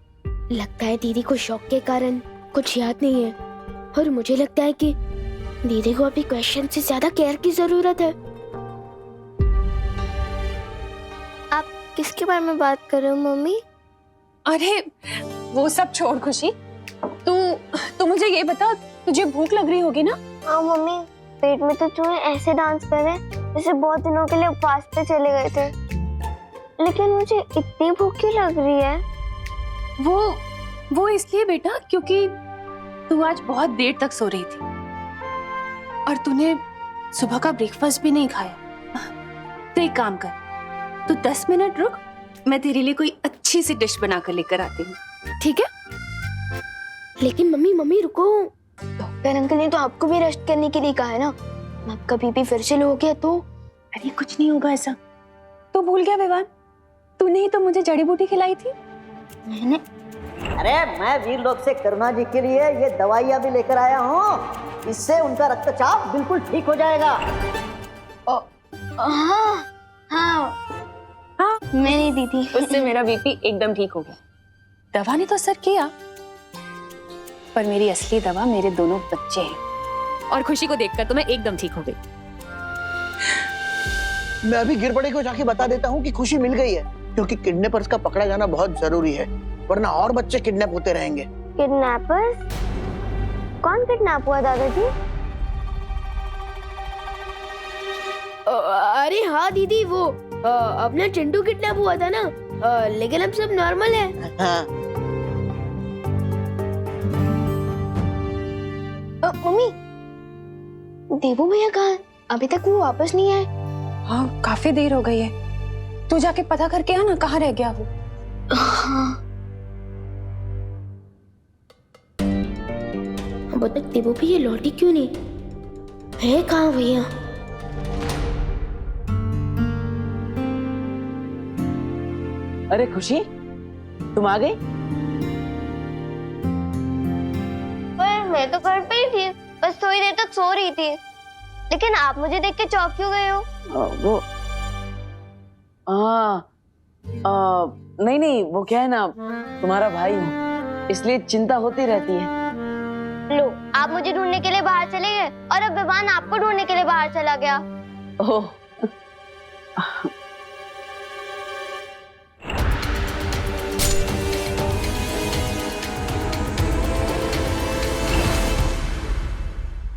लगता है दीदी को शौक के कारण कुछ याद नहीं है, और मुझे लगता है कि दीदी को अभी क्वेश्चन से ज्यादा केयर की जरूरत है। आप किसके बारे में बात कर रहे हो मम्मी? अरे वो सब छोड़ खुशी, तू मुझे ये बता, तुझे भूख लग रही होगी ना? हाँ मम्मी, पेट में तो चूहे ऐसे डांस कर रहे जैसे बहुत दिनों के लिए उपवास पे चले गए थे, लेकिन मुझे इतनी भूख क्यों लग रही है? वो इसलिए बेटा क्योंकि तू आज बहुत देर तक सो रही थी और तूने सुबह का ब्रेकफास्ट भी नहीं खाया। तो एक काम कर, तू 10 मिनट रुक, मैं तेरे लिए कोई अच्छी सी डिश बनाकर लेकर आती हूँ, ठीक है? लेकिन मम्मी रुको, डॉक्टर अंकल ने तो आपको भी रेस्ट करने के लिए कहा है ना। आपका बीपी फिर से लो हो गया तो? अरे कुछ नहीं होगा ऐसा। तू भूल गया विवान, तूने ही तो मुझे जड़ी बूटी खिलाई थी। मैंने? अरे मैं वीरलोक से करुणा जी के लिए ये दवाइयाँ भी लेकर आया हूँ, इससे उनका रक्तचाप बिल्कुल ठीक हो जाएगा। हाँ हाँ हाँ, मैंने दी थी, उससे मेरा बीपी एकदम ठीक हो गया। दवा ने तो असर किया, पर मेरी असली दवा मेरे दोनों बच्चे हैं, और खुशी को देखकर तो मैं एकदम ठीक हो गई। मैं अभी गिरबड़े को जाके बता देता हूँ कि खुशी मिल गई है, क्योंकि किडनैपर्स का पकड़ा जाना बहुत जरूरी है, वरना और बच्चे किडनैप होते रहेंगे। किडनैपर्स? कौन किडनैप हुआ दादाजी? अरे हाँ दीदी, वो अपना चिंटू किडनैप हुआ था ना, लेकिन अब सब नॉर्मल है। हाँ। मम्मी, देवू भैया कहाँ है? अभी तक वो वापस नहीं आए। हाँ, काफी देर हो गई है, तू जाके पता करके आ ना, कहाँ रह गया वो। हाँ। अब तक देवू भैया लौटी क्यों नहीं है? कहाँ भैया? अरे खुशी, तुम आ गई? पर मैं तो घर पे ही थी, बस थोड़ी देर तक सो रही थी, लेकिन आप मुझे देख के चौंक क्यों गए हो? वो नहीं, वो क्या है ना, तुम्हारा भाई हूँ, इसलिए चिंता होती रहती है। लो, आप मुझे ढूंढने के लिए बाहर चले गए, और अब विवान आपको ढूंढने के लिए बाहर चला गया। ओह,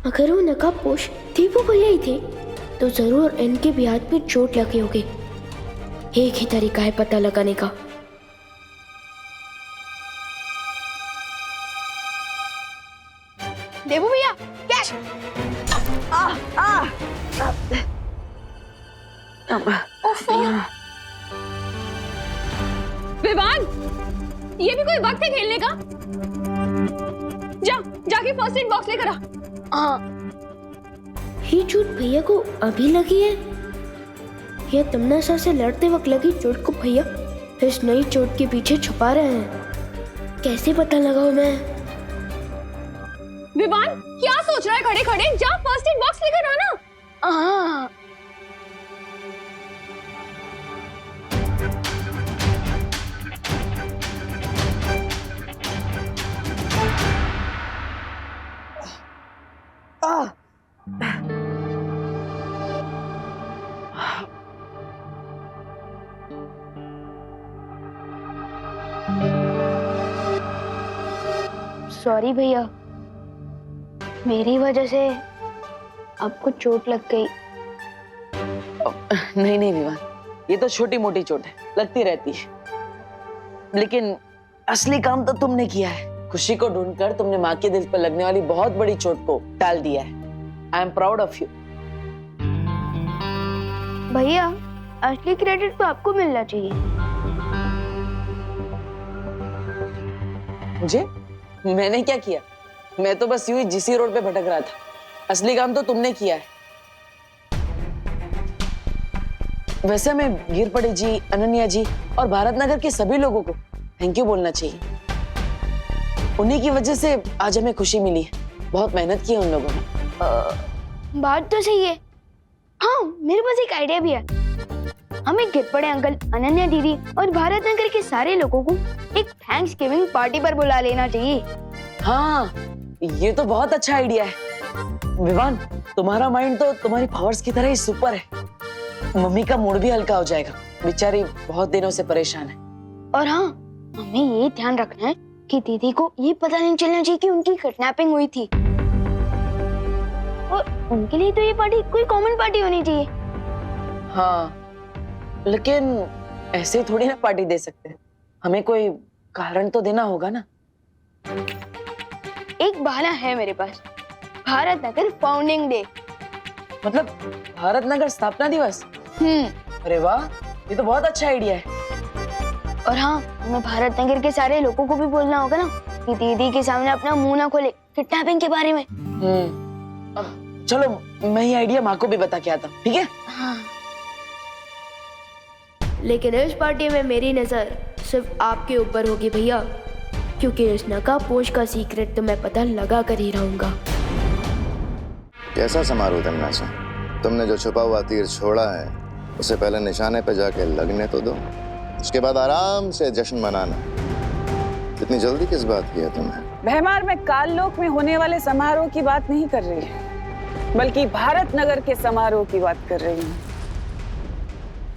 अगर वो नकाबपोश दीपू भैया ही थे, तो जरूर इनके भी हाथ पे चोट लगी होगी। एक ही तरीका है पता लगाने का। देवू भैया, कैच! विवान, ये भी कोई वक्त है खेलने का? जाके फर्स्ट एड बॉक्स लेकर आ। ये चोट भैया को अभी लगी है या तमन्ना से लड़ते वक्त लगी चोट को भैया इस नई चोट के पीछे छुपा रहे हैं? कैसे पता लगाऊं मैं? विवान, क्या सोच रहा है खड़े खड़े? जा फर्स्ट एड बॉक्स लेकर आना। हाँ। सॉरी भैया, मेरी वजह से आपको चोट लग गई। नहीं नहीं विवान, ये तो छोटी मोटी चोट है, लगती रहती है। लेकिन असली काम तो तुमने किया है। खुशी को ढूंढकर तुमने माँ के दिल पर लगने वाली बहुत बड़ी चोट को टाल दिया है। I am proud of you. भैया, असली क्रेडिट तो आपको मिलना चाहिए। मुझे? मैंने क्या किया? मैं तो बस यूं ही जीसी रोड पे भटक रहा था। असली काम तो तुमने किया है। वैसे मैं गिरपड़े जी, अनन्या जी और भारत नगर के सभी लोगों को थैंक यू बोलना चाहिए। उन्हीं की वजह से आज हमें खुशी मिली है। बहुत मेहनत की है उन लोगों ने। बात तो सही है। हाँ, मेरे पास एक आइडिया भी है। हमें गिरपड़े अंकल, अनन्या दीदी और भारत नगर के सारे लोगों को एक थैंक्स गिविंग पार्टी पर बुला लेना चाहिए। हाँ, ये तो बहुत अच्छा आइडिया है। विवान, तुम्हारा माइंड तो तुम्हारी पावर्स की तरह ही सुपर है। मम्मी का मूड भी हल्का हो जाएगा। बेचारी बहुत दिनों से परेशान है। और हाँ, हमें ये ध्यान रखना है कि दीदी को ये पता नहीं चलना चाहिए कि उनकी किडनैपिंग हुई थी। और उनके लिए तो ये पार्टी कोई कॉमन पार्टी होनी चाहिए। हाँ, लेकिन ऐसे थोड़ी ना पार्टी दे सकते। हमें कोई कारण तो देना होगा ना। एक बहाना है मेरे पास। Bharat Nagar founding day. मतलब भारत नगर स्थापना दिवस? अरे वाह, ये तो बहुत अच्छा आइडिया है। और हाँ, हमें भारत नगर के सारे लोगों को भी बोलना होगा ना कि दीदी के सामने अपना मुंह ना खोले किडनैपिंग के बारे में। अब चलो, मैं ये आइडिया माँ को भी बता के आता हूँ, ठीक है? हाँ। लेकिन इस पार्टी में मेरी नजर सिर्फ आपके ऊपर होगी भैया, क्योंकि इस नकाबपोश का सीक्रेट तो मैं पता लगा कर ही रहूंगा। कैसा समारोह तमन्ना? तुमने जो छुपा हुआ तीर छोड़ा है उसे पहले निशाने पे जाके लगने तो दो, उसके बाद आराम से जश्न मनाना। इतनी जल्दी किस बात की है तुम्हें? भैमार में काललोक में होने वाले समारोह की बात नहीं कर रही है, बल्कि भारत नगर के समारोह की बात कर रही हूँ।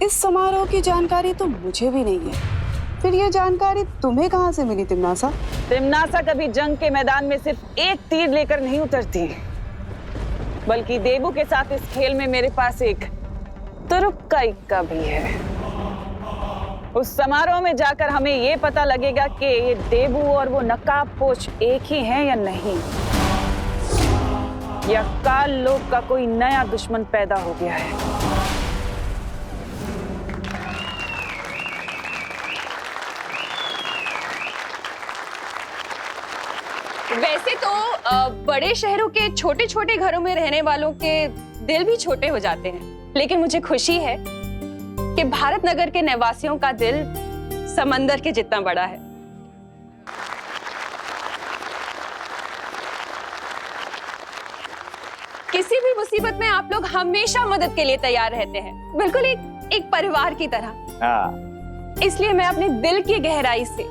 इस समारोह की जानकारी तो मुझे भी नहीं है। फिर ये जानकारी तुम्हें कहाँ से मिली तिमनासा? तिमनासा कभी जंग के मैदान में सिर्फ एक तीर लेकर नहीं उतरती, बल्कि देबू के साथ इस खेल में मेरे पास एक तुरुप का इक्का भी है। उस समारोह में जाकर हमें ये पता लगेगा कि ये देबू और वो नकाबपोश एक ही हैं या नहीं, या काल लोक का कोई नया दुश्मन पैदा हो गया है। वैसे तो बड़े शहरों के छोटे छोटे घरों में रहने वालों के दिल भी छोटे हो जाते हैं, लेकिन मुझे खुशी है कि भारत नगर के निवासियों का दिल समंदर के जितना बड़ा है। किसी भी मुसीबत में आप लोग हमेशा मदद के लिए तैयार रहते हैं, बिल्कुल एक परिवार की तरह। इसलिए मैं अपने दिल की गहराई से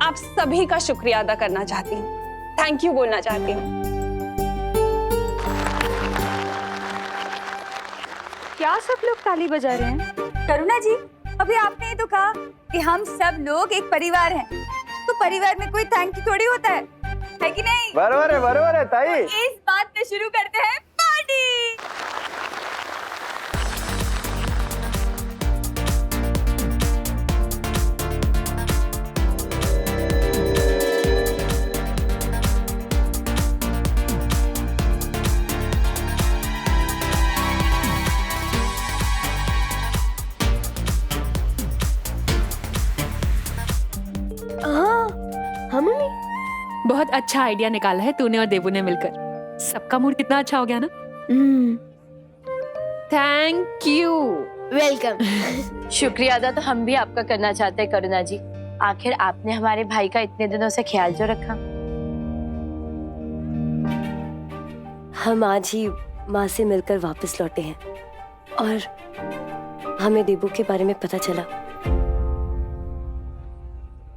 आप सभी का शुक्रिया अदा करना चाहती हूँ, थैंक यू बोलना चाहती हूँ। क्या सब लोग ताली बजा रहे हैं? करुणा जी, अभी आपने तो कहा कि हम सब लोग एक परिवार हैं, तो परिवार में कोई थैंक यू थोड़ी होता है कि नहीं? बरोबर है ताई। इस बात पे शुरू करते हैं पार्टी। बहुत अच्छा आइडिया निकाला है तूने और देबू ने मिलकर। सबका मूड कितना अच्छा हो गया ना। Thank you. वेलकम। शुक्रिया अदा तो हम भी आपका करना चाहते हैं करुणा जी। आखिर आपने हमारे भाई का इतने दिनों से ख्याल जो रखा। हम आज ही माँ से मिलकर वापस लौटे हैं और हमें देबू के बारे में पता चला।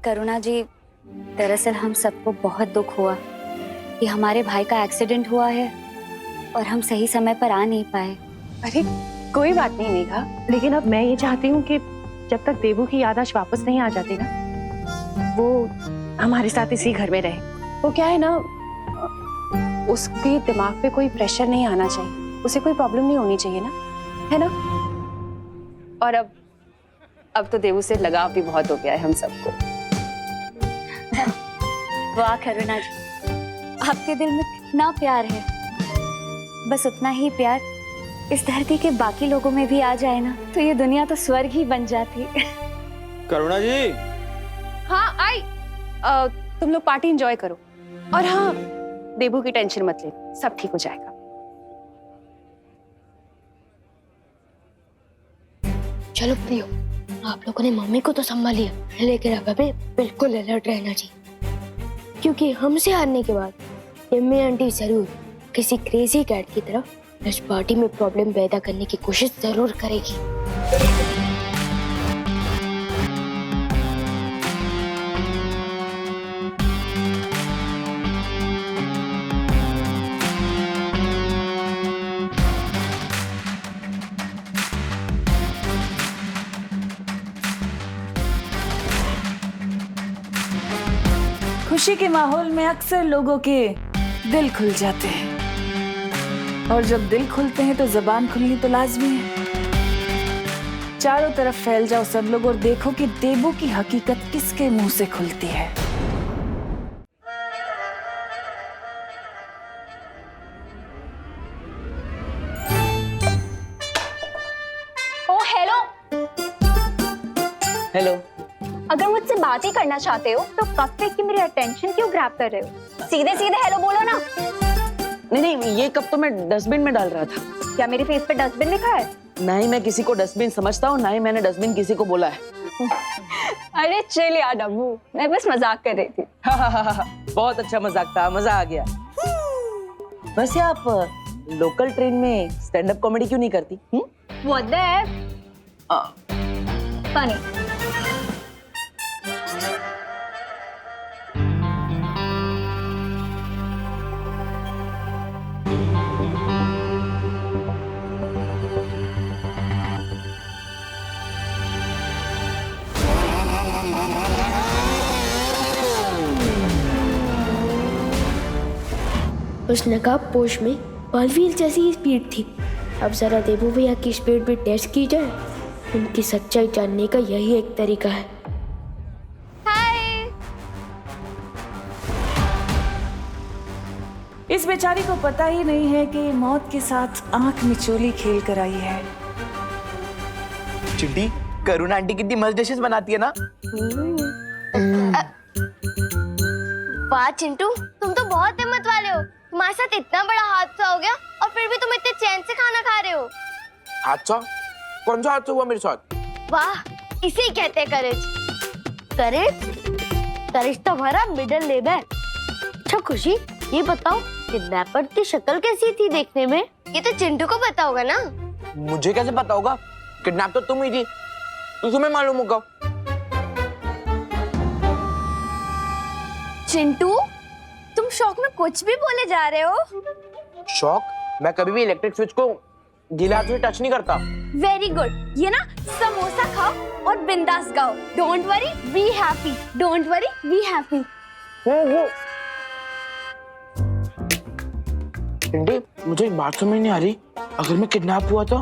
करुणा जी, दरअसल हम सबको बहुत दुख हुआ कि हमारे भाई का एक्सीडेंट हुआ है और हम सही समय पर आ नहीं पाए। अरे कोई बात नहीं मेघा, लेकिन अब मैं ये चाहती हूँ कि जब तक देबू की याददाश्त वापस नहीं आ जाती ना, वो हमारे साथ इसी घर में रहे। वो क्या है ना, उसके दिमाग पे कोई प्रेशर नहीं आना चाहिए, उसे कोई प्रॉब्लम नहीं होनी चाहिए ना, है ना। और अब तो देवू से लगाव भी बहुत हो गया है हम सबको। वाह करुणा जी, आपके दिल में कितना प्यार है। बस उतना ही प्यार इस धरती के बाकी लोगों में भी आ जाए ना, तो ये दुनिया तो स्वर्ग ही बन जाती। करुणा जी। हाँ आई, तुम लोग पार्टी एंजॉय करो। और हाँ, देवू की टेंशन मत ले, सब ठीक हो जाएगा। चलो प्रियो, आप लोगों ने मम्मी को तो संभाल लिया, लेकिन अब हमें बिल्कुल अलर्ट रहना चाहिए, क्योंकि हमसे हारने के बाद यम्मी आंटी जरूर किसी क्रेजी कैट की तरह इस पार्टी में प्रॉब्लम पैदा करने की कोशिश जरूर करेगी। खुशी के माहौल में अक्सर लोगों के दिल खुल जाते हैं, और जब दिल खुलते हैं तो जबान खुलनी तो लाजमी है। चारों तरफ फैल जाओ सब लोग और देखो कि देवू की हकीकत किसके मुंह से खुलती है। Oh hello. हेलो। अगर मुझसे बात ही करना चाहते हो तो कब से की मेरी अटेंशन क्यों ग्रैब कर रहे हो? सीधे सीधे हेलो बोलो ना। नहीं, ये कप तो मैं डस्टबिन में डाल रहा था। क्या मेरे फेस पे डस्टबिन लिखा है? ना ही मैं किसी को डस्टबिन समझता हूँ, ना ही मैंने डस्टबिन किसी को बोला है। अरे चिल यार डब्बू, मैं बस मजाक कर रही थी। बहुत अच्छा मजाक था, मजा आ गया। वैसे आप लोकल ट्रेन में स्टैंड अप कॉमेडी क्यों नहीं करती? What the F? Funny. उस नकाब पोश में बालवीर जैसी ही स्पीड थी। अब जरा देवू भैया की स्पीड भी टेस्ट की जाए, उनकी सच्चाई जानने का यही एक तरीका है। इस बेचारी को पता ही नहीं है कि मौत के साथ आंख मिचोली खेल कर आई है। चिट्टी, करुणा आंटी कितनी मस्त डिशेस बनाती है ना। वाह चिंटू, तुम तो बहुत हिम्मत वाले हो। तुम्हारे साथ इतना बड़ा हादसा हो गया और फिर भी तुम इतने चैन से खाना खा रहे हो। हादसा? कौन सा हादसा हुआ मेरे साथ? वाह, इसे ही कहते हैं करेज। करेज? करेज तो हमारा मिडिल नेम है। अच्छा खुशी, ये बताओ किडनैपर की शक्ल कैसी थी देखने में? ये तो चिंटू को पता होगा ना। मुझे कैसे पता होगा? किडनैप तो तुम ही थी, तो तुम्हें मालूम होगा। चिंटू, तुम शौक में कुछ भी बोले जा रहे हो। शौक? मैं कभी भी इलेक्ट्रिक स्विच को गीले हाथ से टच नहीं करता। Very good. ये ना समोसा खाओ और बिंदास गाओ। Don't worry, be happy. Don't worry, be happy. मुझे एक बात समझ नहीं आ रही, अगर मैं किडनैप हुआ था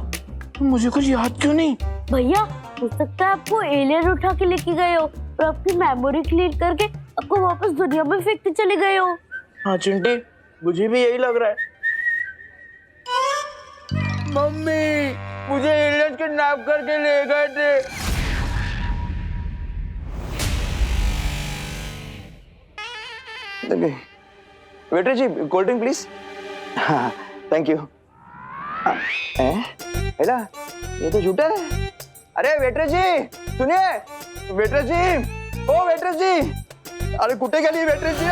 तो मुझे कुछ याद क्यों नहीं? भैया, हो सकता है आपको एलियन उठा के लेके गए हो और आपकी मेमोरी क्लीन करके आपको वापस दुनिया में फेंकते चले गए हो। हाँ चिंटी, मुझे भी यही लग रहा है। मम्मी, मुझे एलियन किडनैप करके ले गए थे। वेटर जी, कोल्ड ड्रिंक प्लीज। हाँ, थैंक यू। हेला, ये तो झूठा है। अरे वेटर जी सुनिए, वेटर जी, ओ वेटर जी, अरे कुत्ते के लिए वेटर जी।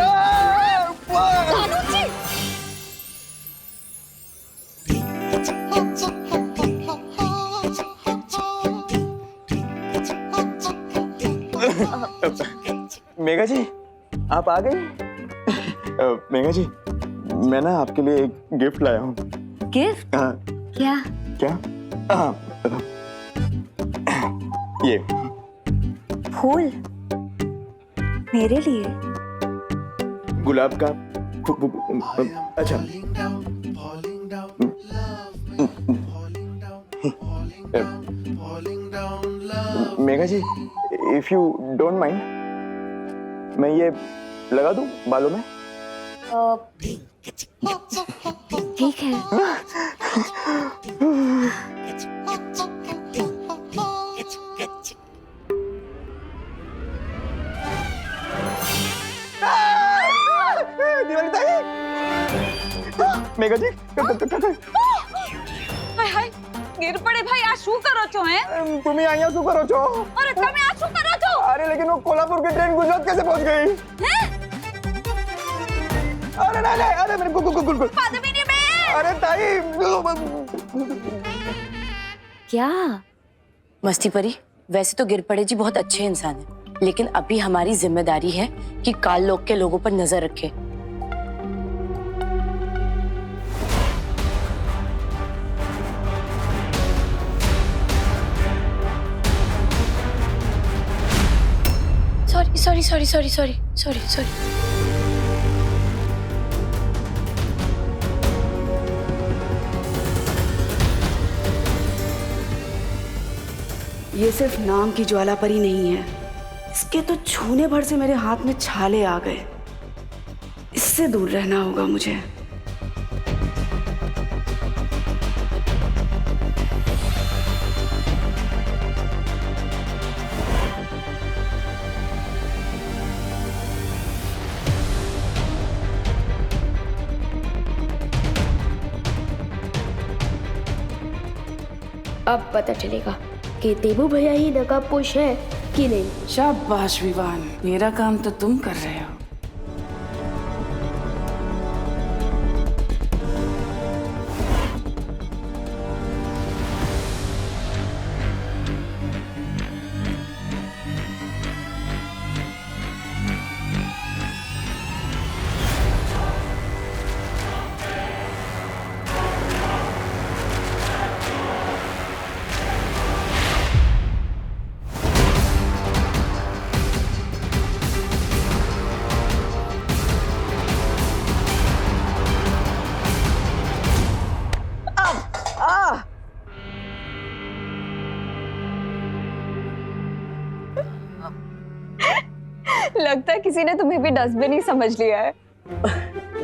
मेघा जी, आप आ गई? मेघा जी, मैं ना आपके लिए एक गिफ्ट लाया हूँ। गिफ्ट? क्या? क्या? हाँ, ये फूल मेरे लिए? गुलाब का अच्छा मेघा जी, इफ यू डोंट माइंड, मैं ये लगा दूं बालों में? ठीक है। दिवाली ताई, मेघा जी हाय हाय गिर पड़े भाई, आ શું કરો છો હે? तुम અહીંયા શું કરો છો? અરે તમે આ શું કરો છો? अरे लेकिन वो कोल्हापुर की ट्रेन गुजरात कैसे पहुंच गई? हैं? अरे नहीं नहीं, अरे मेरे गुल पद्मिनी में। अरे ताई क्या? मस्ती परी, वैसे तो गिरपड़े जी बहुत अच्छे इंसान हैं, लेकिन अभी हमारी जिम्मेदारी है कि काल लोक के लोगों पर नजर रखें। सॉरी। ये सिर्फ नाम की ज्वाला परी नहीं है, इसके तो छूने भर से मेरे हाथ में छाले आ गए। इससे दूर रहना होगा मुझे। अब पता चलेगा कि देबू भैया ही नकाबपोश है कि नहीं। शाबाश विवान, मेरा काम तो तुम कर रहे हो। लगता है किसी ने तुम्हें भी डस्टबिन ही समझ लिया है।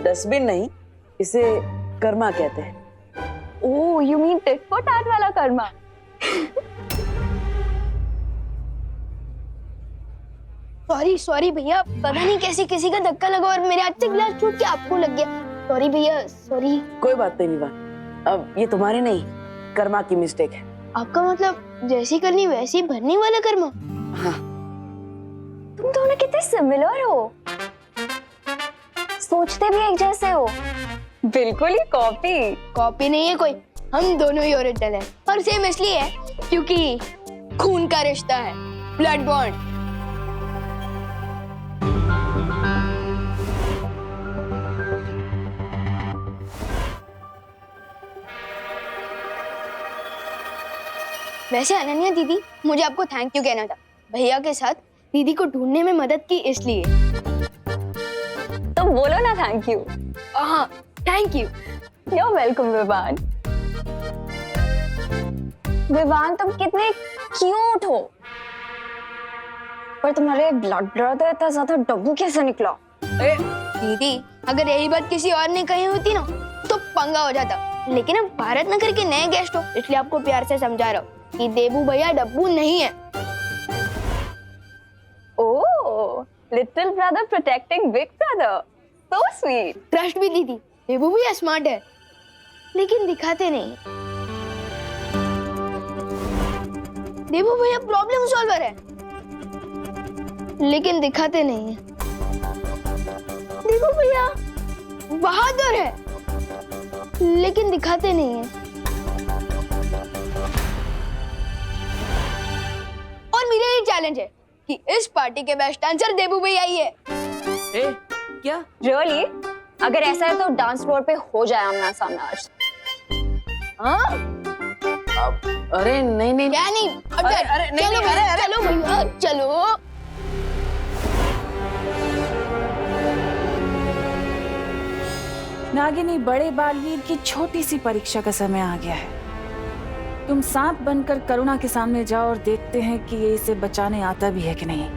डस्टबिन नहीं, इसे कर्मा कहते हैं। Oh, you mean tit for tat वाला कर्मा। सॉरी भैया, पता नहीं कैसे किसी का धक्का लगा और मेरे हाथ से गिलास छूट के आपको लग गया। सॉरी भैया, सॉरी। कोई बात नहीं विवान, अब ये तुम्हारे नहीं, कर्मा की मिस्टेक है। आपका मतलब जैसी करनी वैसी भरने वाला कर्मा? हाँ। तुम दोनों कितने सिमिलर हो, सोचते भी एक जैसे हो। बिल्कुल ही कॉपी नहीं है कोई, हम दोनों ही ओरिजिनल हैं। और सेम इसलिए है क्योंकि खून का रिश्ता है, ब्लड बॉन्ड। वैसे अनन्या दीदी, मुझे आपको थैंक यू कहना था। भैया के साथ दीदी को ढूंढने में मदद की इसलिए। तुम बोलो ना थैंक यू। हाँ, thank you. You are welcome Vivaan. Vivaan, तुम कितने क्यूट हो, पर तुम्हारे ब्लड ब्रदर इतना ज्यादा डब्बू कैसे निकला? दीदी, अगर यही बात किसी और ने कही होती ना तो पंगा हो जाता। लेकिन अब भारत नगर के नए गेस्ट हो, इसलिए आपको प्यार से समझा रहा हूँ कि देबू भैया डब्बू नहीं है। Oh, little brother protecting big brother, so sweet. Trust भी दीदी, देबू भैया स्मार्ट है, लेकिन दिखाते नहीं। देबू भैया प्रॉब्लम सॉल्वर है, लेकिन दिखाते नहीं है। देबू भैया बहादुर है, लेकिन दिखाते नहीं है। और मेरा ये चैलेंज है कि इस पार्टी के बेस्ट डांसर देबू भैया ही है। क्या रियली? अगर ऐसा है तो डांस फ्लोर पे हो जाए आमना सामना आज। हाँ? अरे नहीं क्या नहीं? अरे नहीं, चलो भैया, चलो भैया, चलो। नागिनी, बड़े बालवीर की छोटी सी परीक्षा का समय आ गया है। तुम सांप बनकर करुणा के सामने जाओ और देखते हैं कि ये इसे बचाने आता भी है कि नहीं।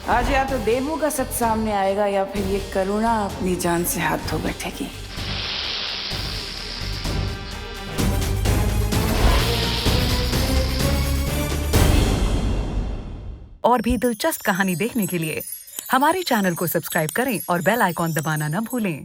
आज या तो देवू का सच सामने आएगा या फिर ये करुणा अपनी जान से हाथ धो बैठेगी। और भी दिलचस्प कहानी देखने के लिए हमारे चैनल को सब्सक्राइब करें और बेल आइकॉन दबाना न भूलें।